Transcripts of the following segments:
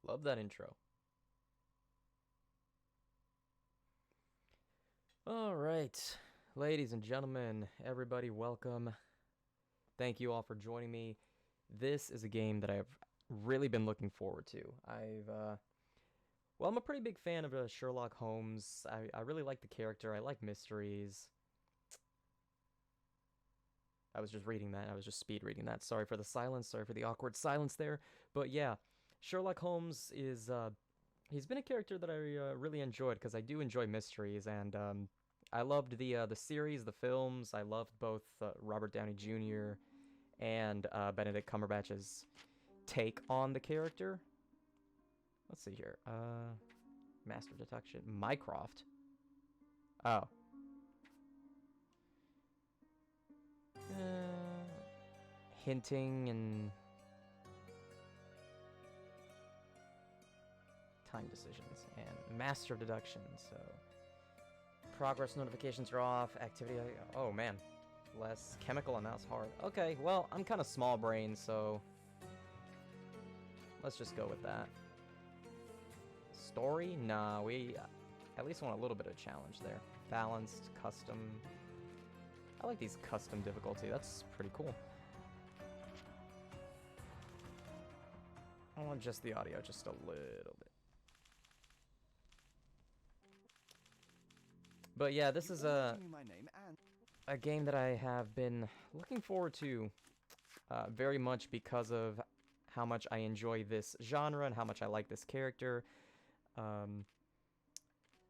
Love that intro. All right, ladies and gentlemen, everybody, welcome. Thank you all for joining me. This is a game that I've really been looking forward to. I'm a pretty big fan of Sherlock Holmes. I really like the character. I like mysteries. I was just reading that. I was just speed reading that. Sorry for the silence. Sorry for the awkward silence there. But yeah, Sherlock Holmes is he's been a character that I really enjoyed because I do enjoy mysteries, and I loved the series, the films. I loved both Robert Downey Jr. and Benedict Cumberbatch's take on the character. Let's see here. Master of Deduction, Mycroft. Oh. Uh, Hinting and time decisions and Master of Deduction. So progress notifications are off. Activity. Oh man, less chemical and that's hard. Okay, well I'm kind of small brain, so let's just go with that. Story? Nah, we at least want a little bit of challenge there. Balanced, custom. I like these custom difficulty. That's pretty cool. I want just the audio, just a little bit. But yeah, this is a game that I have been looking forward to very much because of how much I enjoy this genre and how much I like this character.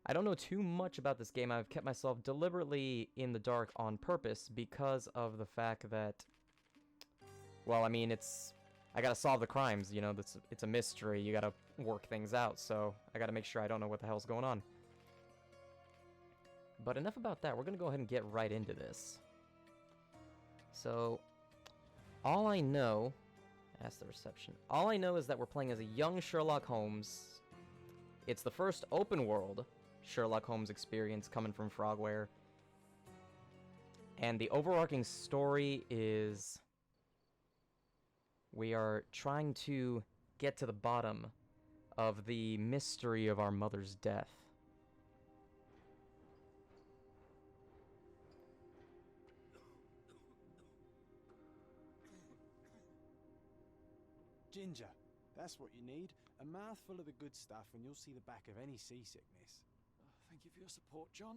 I don't know too much about this game. I've kept myself deliberately in the dark on purpose because of the fact that, well, I mean, I gotta solve the crimes, you know, it's a mystery, you gotta work things out, so I gotta make sure I don't know what the hell's going on. But enough about that, we're gonna go ahead and get right into this. So, all I know, ask the reception, all I know is that we're playing as a young Sherlock Holmes. It's the first open world Sherlock Holmes experience coming from Frogware. And the overarching story is we are trying to get to the bottom of the mystery of our mother's death. Ginger, that's what you need. A mouthful of the good stuff and you'll see the back of any seasickness. Thank you for your support, John.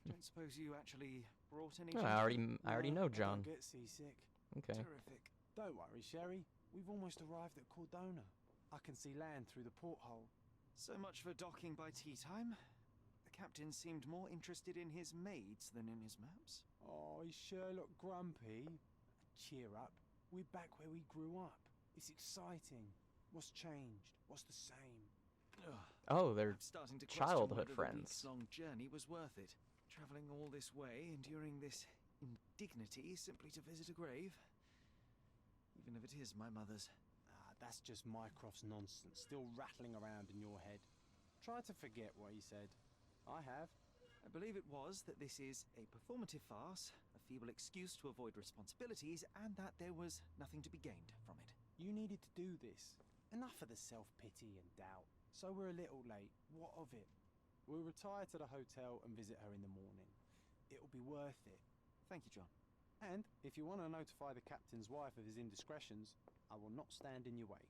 Don't suppose you actually brought any Oh, ginger? I already know I John. don't get seasick. Okay. Terrific. Don't worry, Sherry. We've almost arrived at Cordona. I can see land through the porthole. So much for docking by tea time. The captain seemed more interested in his maids than in his maps. Oh, is Sherlock grumpy? Cheer up. We're back where we grew up. It's exciting. What's changed? What's the same? Oh, they're I'm starting to question childhood whether friends. The weeks-long journey was worth it. Traveling all this way, enduring this indignity simply to visit a grave. Even if it is my mother's. Ah, that's just Mycroft's nonsense, still rattling around in your head. Try to forget what he said. I have. I believe it was that this is a performative farce, a feeble excuse to avoid responsibilities, and that there was nothing to be gained from it. You needed to do this. Enough of the self-pity and doubt. So we're a little late. What of it? We'll retire to the hotel and visit her in the morning. It'll be worth it. Thank you, John. And if you want to notify the captain's wife of his indiscretions, I will not stand in your way.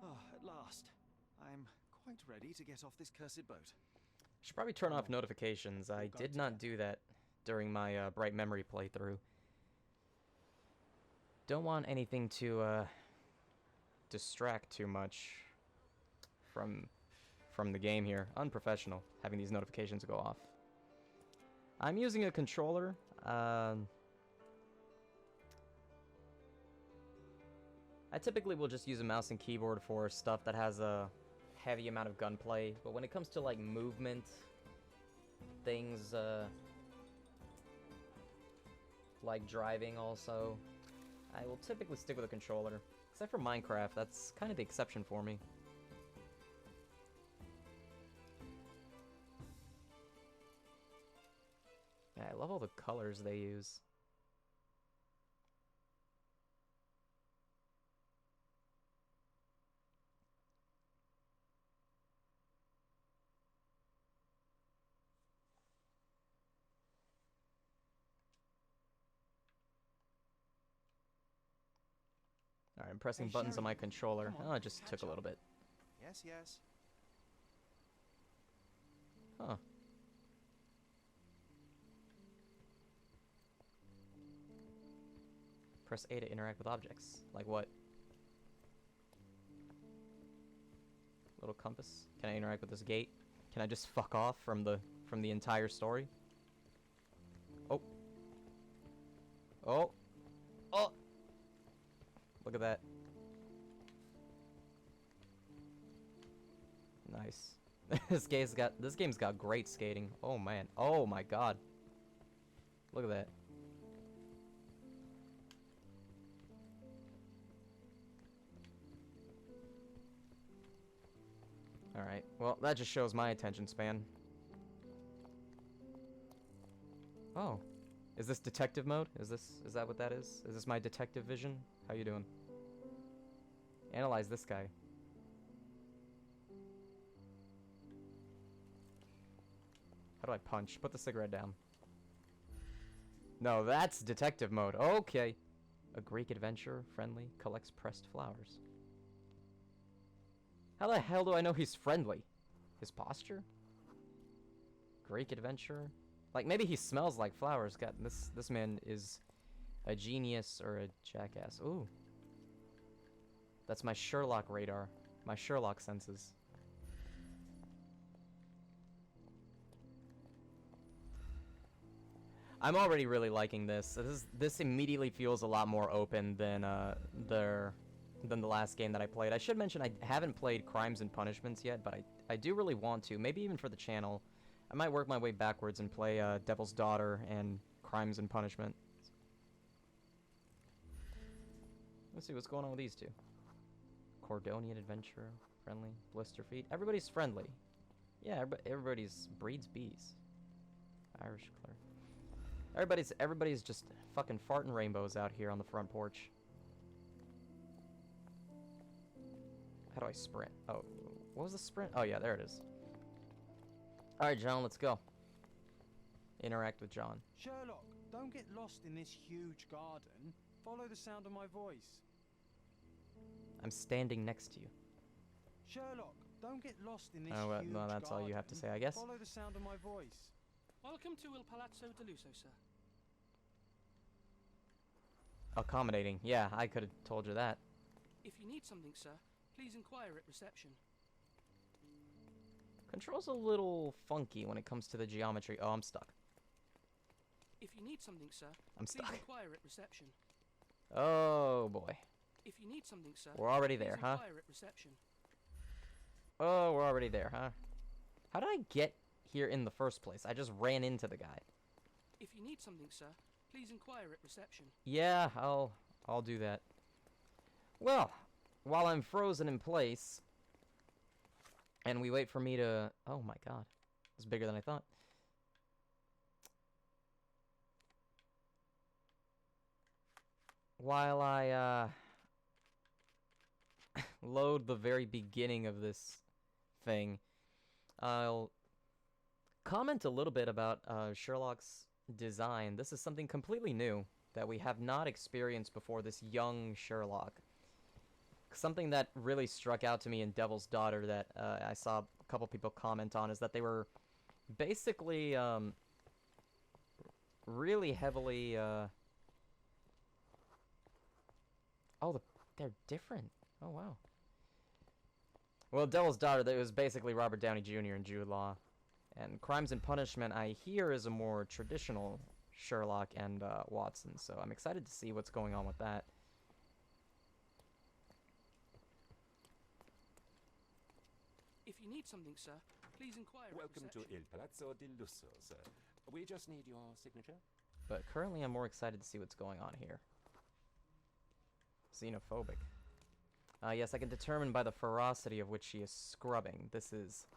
Ah, at last. I'm quite ready to get off this cursed boat. Should probably turn off notifications. I did not do that during my Bright Memory playthrough. Don't want anything to distract too much from the game here. Unprofessional, having these notifications go off. I'm using a controller. I typically will just use a mouse and keyboard for stuff that has a heavy amount of gunplay, but when it comes to like movement, things like driving also, I will typically stick with a controller. Except for Minecraft, that's kind of the exception for me. Yeah, I love all the colors they use. I'm pressing Hey, buttons on my Sherlock, controller. come on, Oh, it just catch took a little up. bit. Yes, yes. Huh. Press A to interact with objects. Like what? Little compass. Can I interact with this gate? Can I just fuck off from the entire story? Oh. Oh. Oh. Look at that. Nice. This game's got great skating. Oh man. Oh my god. Look at that. Alright. Well, that just shows my attention span. Oh. Is this detective mode? Is that what that is? Is this my detective vision? How you doing? Analyze this guy. How do I punch? Put the cigarette down. No, that's detective mode. Okay. A Greek adventurer, friendly, collects pressed flowers. How the hell do I know he's friendly? His posture? Greek adventurer? Like, maybe he smells like flowers. God, this man is a genius or a jackass. Ooh. That's my Sherlock radar. My Sherlock senses. I'm already really liking this. This immediately feels a lot more open than the last game that I played. I should mention I haven't played Crimes and Punishments yet, but I do really want to. Maybe even for the channel. I might work my way backwards and play Devil's Daughter and Crimes and Punishment. Let's see what's going on with these two. Cordonian adventurer, friendly, blister feet. Everybody's friendly. Yeah, everybody's breeds bees. Irish clerk. Everybody's just fucking farting rainbows out here on the front porch. How do I sprint? Oh, what was the sprint? Oh yeah, there it is. All right, John, let's go. Interact with John. Sherlock, don't get lost in this huge garden. Follow the sound of my voice. I'm standing next to you. Sherlock, don't get lost in this Oh, well, huge no, that's all you have to say, I guess. Follow the sound of my voice. Welcome to Il Palazzo de Lusso, sir. Accommodating. Yeah, I could have told you that. If you need something, sir, please inquire at reception. Control's a little funky when it comes to the geometry. Oh, I'm stuck. If you need something, sir, I'm please stuck. inquire at reception. Oh, boy. If you need something, sir, We're already please there, huh? inquire at reception. Oh, we're already there, huh? How did I get here in the first place? I just ran into the guy. If you need something, sir, please inquire at reception. Yeah, I'll do that. Well, while I'm frozen in place, and we wait for me to... Oh my god. It's bigger than I thought. While I, load the very beginning of this thing, I'll comment a little bit about Sherlock's design. This is something completely new that we have not experienced before, this young Sherlock. Something that really struck out to me in Devil's Daughter that I saw a couple people comment on is that they were basically really heavily... Oh, they're different. Oh, wow. Well, Devil's Daughter, it was basically Robert Downey Jr. and Jude Law. And Crimes and Punishment, I hear, is a more traditional Sherlock and Watson. So I'm excited to see what's going on with that. If you need something, sir, please inquire Welcome at to reception. Il Palazzo di Lusso, sir. We just need your signature. But currently I'm more excited to see what's going on here. Xenophobic. Yes, I can determine by the ferocity of which she is scrubbing. This is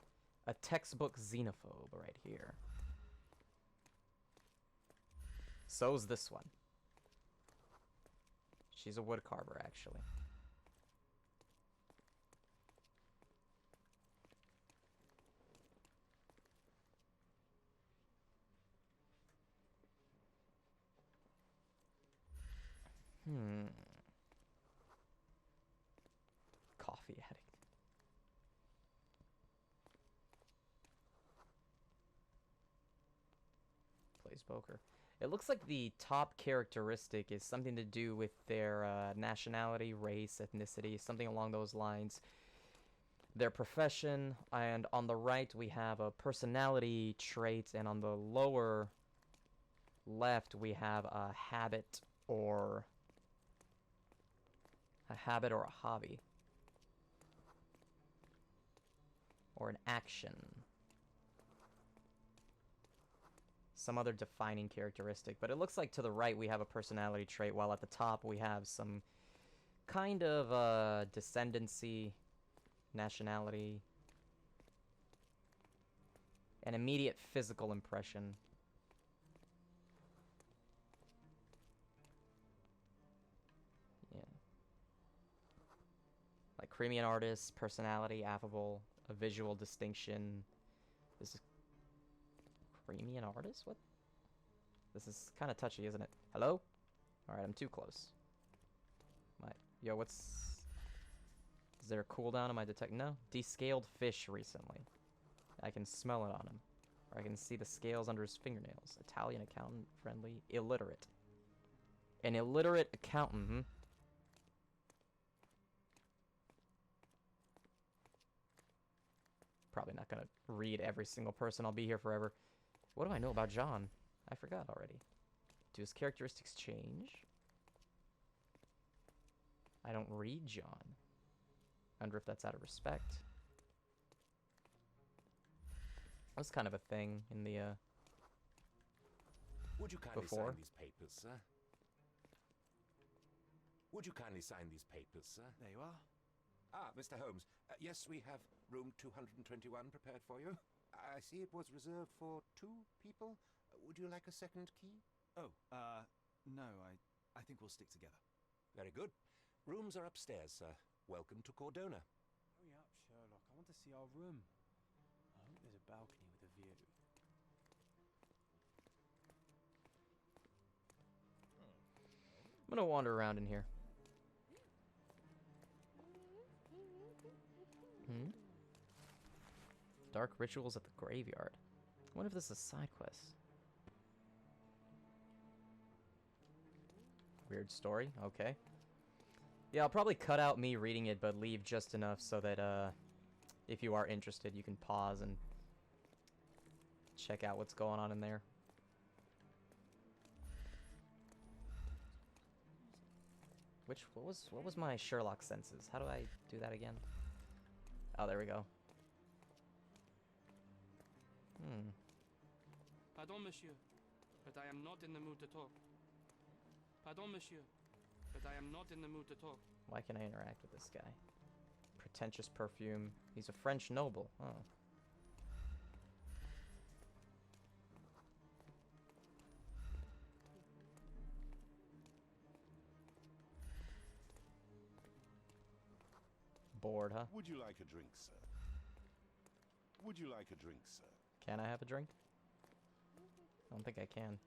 a textbook xenophobe right here. So's this one. She's a woodcarver, actually. coffee addict. Plays poker. It looks like the top characteristic is something to do with their nationality, race, ethnicity, something along those lines. Their profession, and on the right we have a personality trait, and on the lower left we have a habit or a hobby or an action. Some other defining characteristic, but it looks like to the right we have a personality trait, while at the top we have some kind of descendancy, nationality, an immediate physical impression. Yeah. Like Crimean artist, personality, affable, a visual distinction. This is Crimean artist? What? This is kind of touchy, isn't it? Hello? Alright, I'm too close. Yo, what's... Is there a cooldown on my detect? No. Descaled fish recently. I can smell it on him. Or I can see the scales under his fingernails. Italian accountant, friendly, illiterate. An illiterate accountant, hmm? Probably not gonna read every single person. I'll be here forever. What do I know about John? I forgot already. Do his characteristics change? I don't read John. I wonder if that's out of respect. That's kind of a thing in the, Would you kindly before. sign these papers, sir? Would you kindly sign these papers, sir? There you are. Ah, Mr. Holmes. Yes, we have room 221 prepared for you. I see it was reserved for 2 people. Would you like a second key? Oh, no, I think we'll stick together. Very good. Rooms are upstairs, sir. Welcome to Cordona. Hurry up, Sherlock. I want to see our room. I hope there's a balcony with a view. I'm gonna wander around in here. Hmm? Dark rituals at the graveyard. I wonder if this is a side quest. Weird story. Okay. Yeah, I'll probably cut out me reading it, but leave just enough so that if you are interested, you can pause and check out what's going on in there. What was my Sherlock senses? How do I do that again? Oh, there we go. Pardon, monsieur, but I am not in the mood to talk. Pardon, monsieur, but I am not in the mood to talk. Why can I interact with this guy? Pretentious perfume. He's a French noble. Oh. Bored, huh? Would you like a drink, sir? Would you like a drink, sir? Can I have a drink? I don't think I can.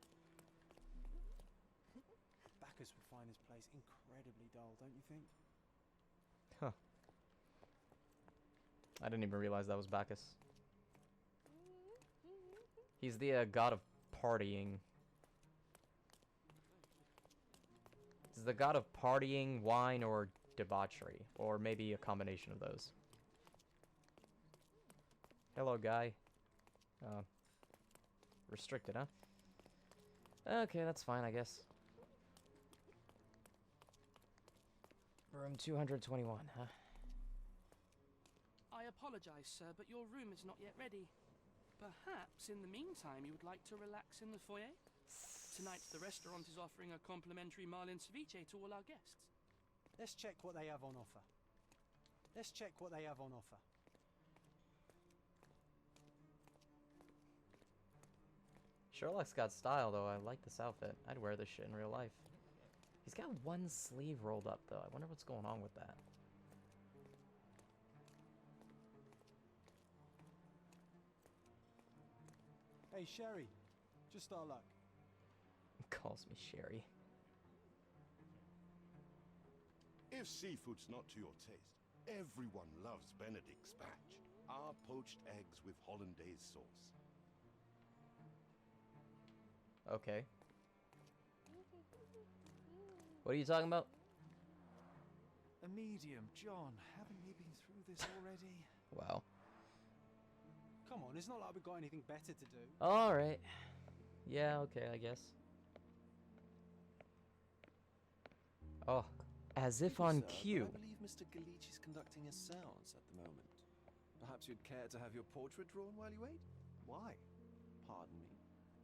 Bacchus would find this place incredibly dull, don't you think? Huh. I didn't even realize that was Bacchus. He's the god of partying. He's the god of partying, wine, or debauchery. Or maybe a combination of those. Hello, guy. Restricted, huh? Okay, that's fine, I guess. Room 221, huh? I apologize, sir, but your room is not yet ready. Perhaps, in the meantime, you would like to relax in the foyer? Tonight, the restaurant is offering a complimentary marlin ceviche to all our guests. Let's check what they have on offer. Let's check what they have on offer. Sherlock's got style, though. I like this outfit. I'd wear this shit in real life. He's got one sleeve rolled up, though. I wonder what's going on with that. Hey, Sherry. Just our luck. Calls me Sherry. If seafood's not to your taste, Everyone loves Benedict's batch. Our poached eggs with hollandaise sauce. Okay. What are you talking about? A medium, John. Haven't we been through this already? Wow. Come on, it's not like we've got anything better to do. Alright. Yeah, okay, I guess. Oh, as if on cue. I believe Mr. Galich is conducting a séance at the moment. Perhaps you'd care to have your portrait drawn while you wait? Why? Pardon me.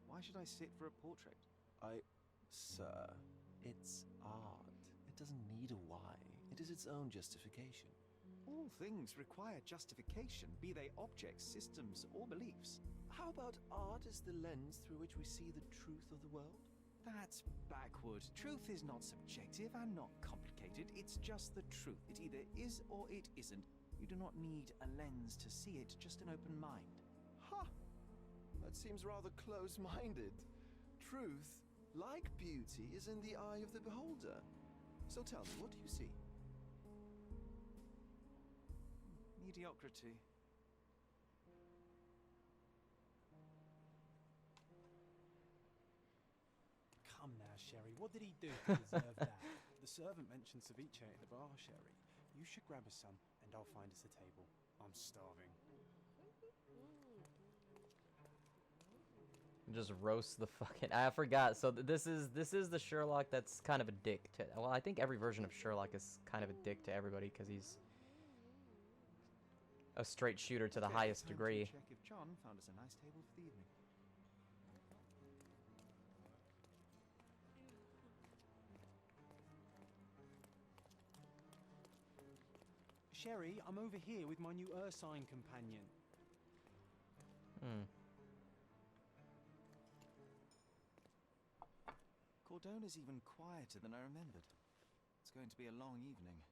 Why should I sit for a portrait? Sir, it's art. It doesn't need a why. It is its own justification. All things require justification, be they objects, systems, or beliefs. How about art as the lens through which we see the truth of the world? That's backward. Truth is not subjective and not complicated. It's just the truth. It either is or it isn't. You do not need a lens to see it, just an open mind. Ha! That seems rather close-minded. Truth, like beauty, is in the eye of the beholder. So tell me, what do you see? Mediocrity. Come now, Sherry. What did he do to deserve that? The servant mentioned ceviche at the bar, Sherry. You should grab us some, and I'll find us a table. I'm starving. Just roast the fucking. I forgot. So this is the Sherlock that's kind of a dick to. Well, I think every version of Sherlock is kind of a dick to everybody because he's a straight shooter to the Okay, highest time to degree. check if John found us a nice table for the evening. Sherry, I'm over here with my new Ursine companion. Hmm. Cordona's even quieter than I remembered. It's going to be a long evening.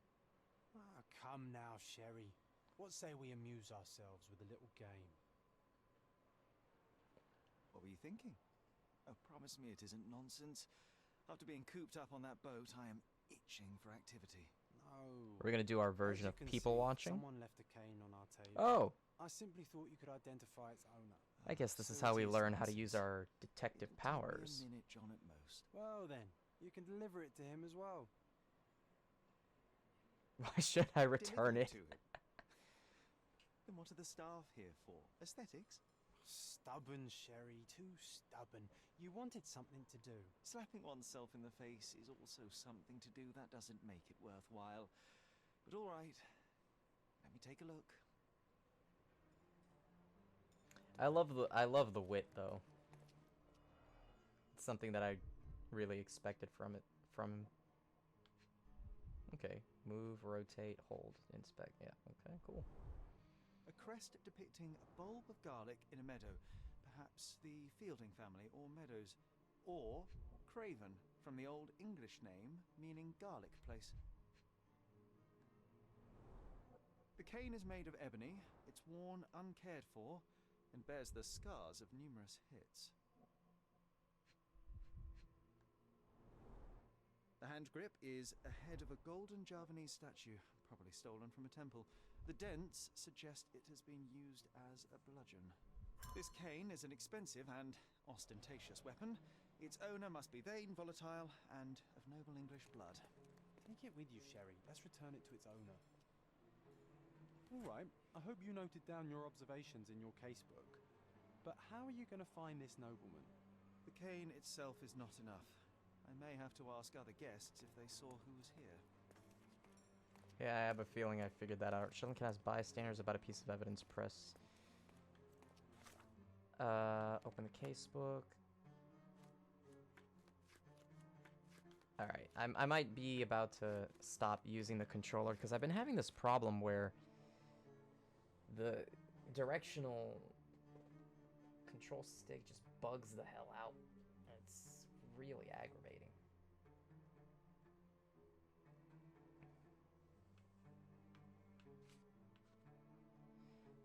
Ah, come now, Sherry. What say we amuse ourselves with a little game? What were you thinking? Oh, promise me it isn't nonsense. After being cooped up on that boat, I am itching for activity. No. Are we gonna do our As version you of can people see, watching? Someone left a cane on our table. Oh, I simply thought you could identify its owner. I guess this is So how it we is learn how to use nonsense. our detective It'll take me powers. a minute, John, at most. Well then, you can deliver it to him as well. Why should I return Deliver it? to him. Then what are the staff here for? Aesthetics? Stubborn, Sherry, too stubborn. You wanted something to do. Slapping oneself in the face is also something to do. That doesn't make it worthwhile. But all right, let me take a look. I love the wit though. It's something that I really expected from it. Okay, move, rotate, hold, inspect. Yeah, okay, cool. A crest depicting a bulb of garlic in a meadow. Perhaps the Fielding family or Meadows. Or Craven, from the Old English name meaning garlic place. The cane is made of ebony. It's worn uncared for and bears the scars of numerous hits. The hand grip is a head of a golden Javanese statue, probably stolen from a temple. The dents suggest it has been used as a bludgeon. This cane is an expensive and ostentatious weapon. Its owner must be vain, volatile, and of noble English blood. Take it with you, Sherry. Let's return it to its owner. All right, I hope you noted down your observations in your casebook. But how are you going to find this nobleman? The cane itself is not enough. I may have to ask other guests if they saw who was here. Yeah, I have a feeling I figured that out. Sherlock can ask bystanders about a piece of evidence. Press. Open the casebook. Alright, I might be about to stop using the controller because I've been having this problem where the directional control stick just bugs the hell out. It's really aggravating.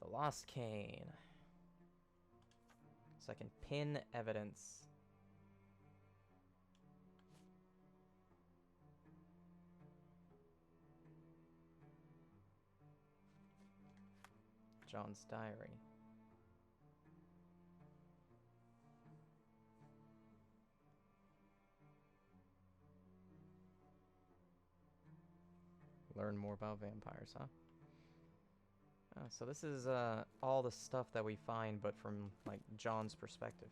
The lost cane. So I can pin evidence. John's diary. Learn more about vampires, huh? So this is all the stuff that we find, but from like John's perspective.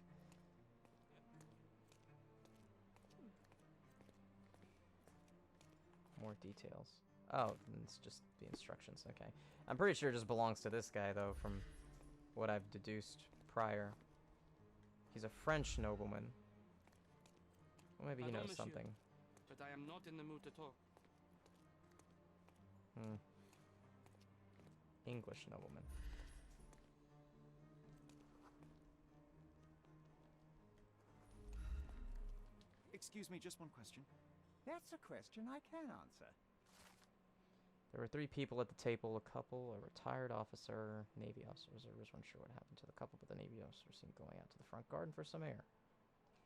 More details. Oh, it's just the instructions. Okay, I'm pretty sure it just belongs to this guy though, from what I've deduced prior. He's a French nobleman. Well, maybe he Pardon, knows monsieur, something. but I am not in the mood to talk. English nobleman. Excuse me, just one question. That's a question I can answer. There were 3 people at the table, a couple, a retired officer, Navy officers. I wasn't sure what happened to the couple, but the Navy officer seemed going out to the front garden for some air.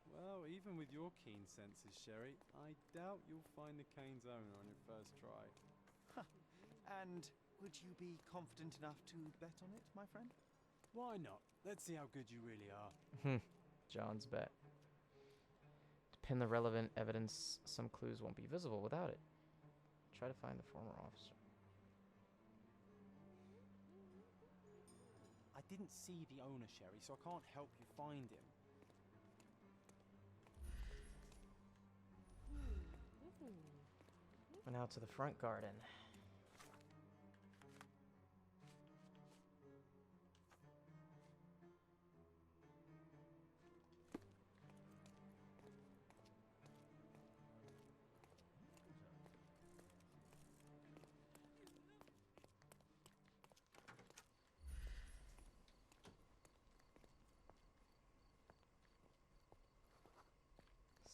Well, even with your keen senses, Sherry, I doubt you'll find the cane's owner on your first try. And would you be confident enough to bet on it, my friend? Why not? Let's see how good you really are. John's bet. To pin the relevant evidence, some clues won't be visible without it. Try to find the former officer. I didn't see the owner, Sherry, so I can't help you find him. And out to the front garden.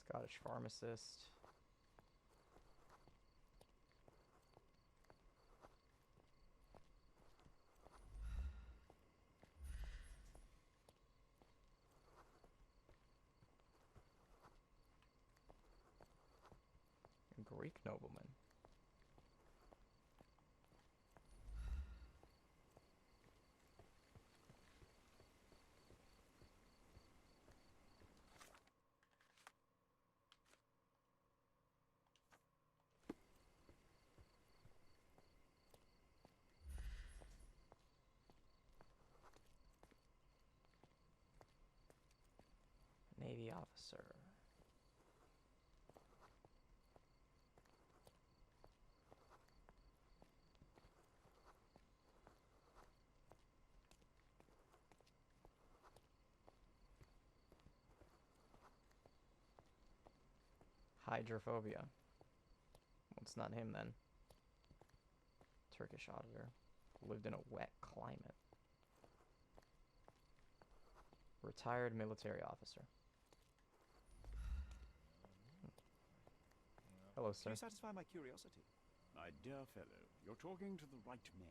Scottish pharmacist. Greek nobleman. Navy officer. Hydrophobia. Well, it's not him then. Turkish auditor. Lived in a wet climate. Retired military officer. Hello, Can sir. you satisfy my curiosity? My dear fellow, you're talking to the right man.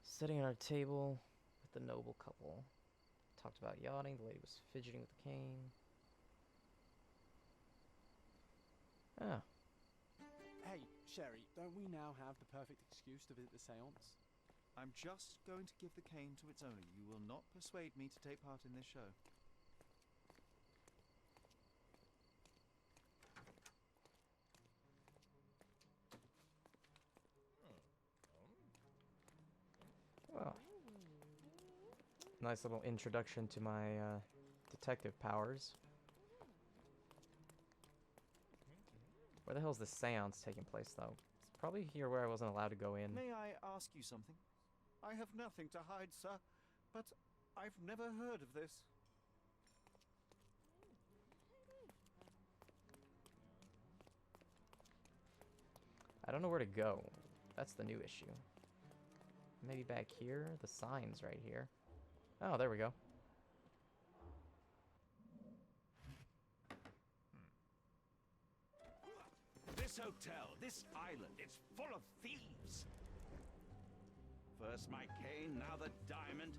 Sitting at our table with the noble couple. Talked about yachting. The lady was fidgeting with the cane. Ah. Hey, Sherry, don't we now have the perfect excuse to visit the seance? I'm just going to give the cane to its owner. You will not persuade me to take part in this show. Well, nice little introduction to my detective powers. Where the hell's this seance taking place, though? It's probably here where I wasn't allowed to go in. May I ask you something? I have nothing to hide, sir, but I've never heard of this. I don't know where to go. That's the new issue. Maybe back here? The sign's right here. Oh, there we go. This hotel, this island, it's full of thieves. First my cane, now the diamond.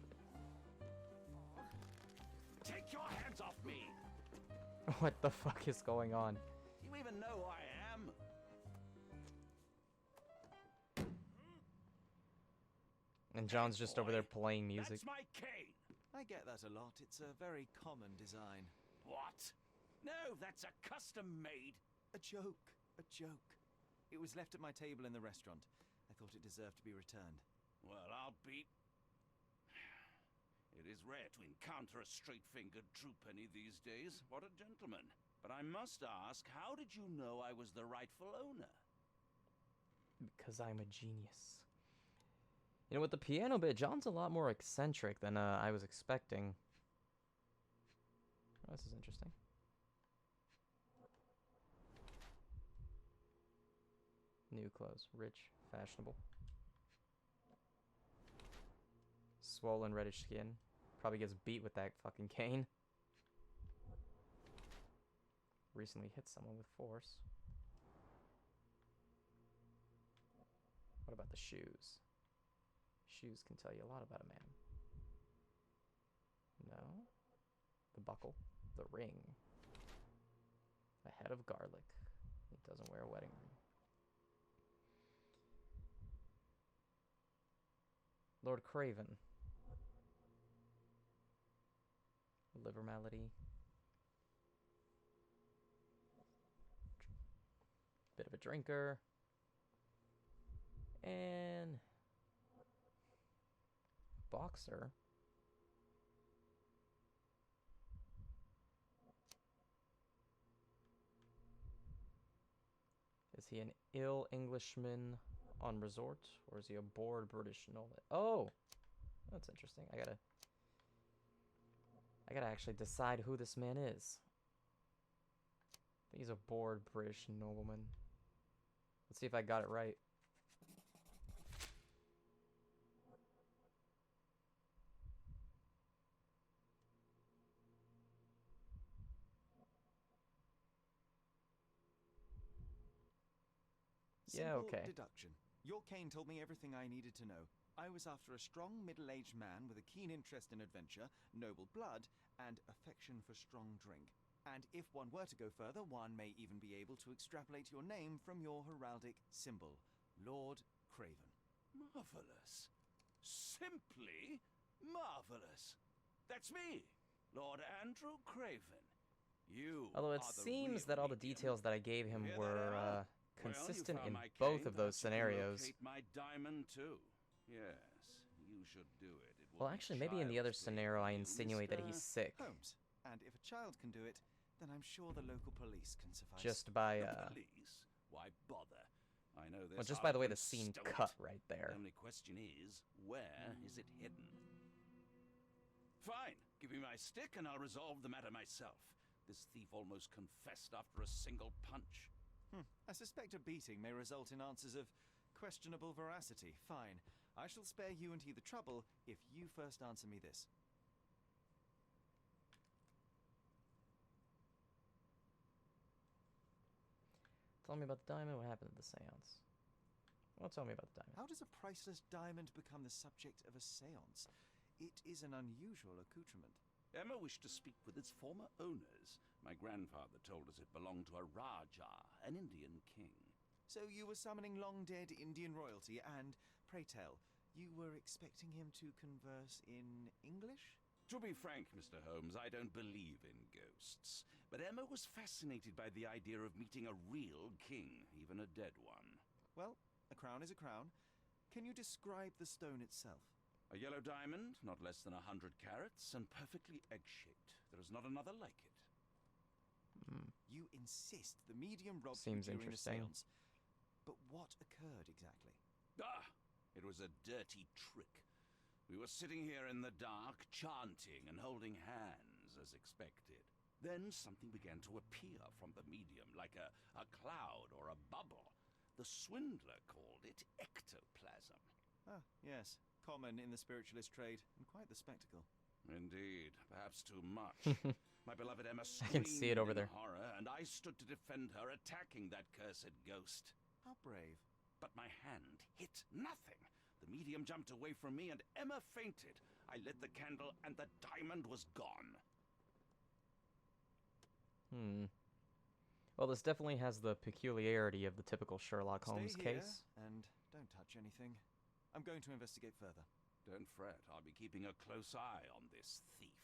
Take your hands off me! What the fuck is going on? Do you even know who I am? And John's just over there boy, playing music. That's my cane. I get that a lot. It's a very common design. What? No, that's a custom-made. A joke. A joke. It was left at my table in the restaurant. I thought it deserved to be returned. Well, I'll be... It is rare to encounter a straight-fingered true penny these days. What a gentleman. But I must ask, how did you know I was the rightful owner? Because I'm a genius. You know, with the piano bit, John's a lot more eccentric than I was expecting. Oh, this is interesting. New clothes. Rich. Fashionable. Swollen reddish skin. Probably gets beat with that fucking cane. Recently hit someone with force. What about the shoes? Shoes can tell you a lot about a man. No. The buckle. The ring. A head of garlic. He doesn't wear a wedding ring. Lord Craven. Liver malady. Bit of a drinker. And boxer. Is he an ill Englishman on resort, or is he a bored British noble? Oh, that's interesting. I gotta actually decide who this man is. I think he's a bored British nobleman. Let's see if I got it right. Yeah, Simple okay. deduction. Your cane told me everything I needed to know. I was after a strong middle-aged man with a keen interest in adventure, noble blood, and affection for strong drink. And if one were to go further, one may even be able to extrapolate your name from your heraldic symbol, Lord Craven. Marvelous. Simply marvelous. That's me, Lord Andrew Craven. You Although it are the seems real that all the medium. details that I gave him You hear that, were Emma? consistent well, you in found my both cane, of those perhaps you can scenarios. locate my diamond too. Yes, you should do it. It will Well, be actually, maybe in the other child's play scenario, for I you, insinuate that he's Mr. sick. Holmes. And if a child can do it, then I'm sure the local police can suffice. Just by, The police? Why bother? I know well, this just by the way the Harlequin scene stole cut it. right The there. only question is, where is it hidden? Fine, give me my stick and I'll resolve the matter myself. This thief almost confessed after a single punch. I suspect a beating may result in answers of questionable veracity. Fine. I shall spare you and he the trouble if you first answer me this. Tell me about the diamond. What happened at the seance? Well, tell me about the diamond. How does a priceless diamond become the subject of a seance? It is an unusual accoutrement. Emma wished to speak with its former owners. My grandfather told us it belonged to a Rajah, an Indian king. So you were summoning long-dead Indian royalty, and, pray tell, you were expecting him to converse in English? To be frank, Mr. Holmes, I don't believe in ghosts. But Emma was fascinated by the idea of meeting a real king, even a dead one. Well, a crown is a crown. Can you describe the stone itself? A yellow diamond, not less than 100 carats, and perfectly egg-shaped. There is not another like it. You insist the medium robbed Seems you during interesting. the seance. But what occurred exactly? Ah, it was a dirty trick. We were sitting here in the dark, chanting and holding hands, as expected. Then something began to appear from the medium, like a cloud or a bubble. The swindler called it ectoplasm. Ah, yes. Common in the spiritualist trade, and quite the spectacle. Indeed, perhaps too much. My beloved Emma I can see it screamed over in there. horror, and I stood to defend her, attacking that cursed ghost. How brave. But my hand hit nothing. The medium jumped away from me, and Emma fainted. I lit the candle, and the diamond was gone. Well, this definitely has the peculiarity of the typical Sherlock Stay Holmes here case. and don't touch anything. I'm going to investigate further. Don't fret, I'll be keeping a close eye on this thief.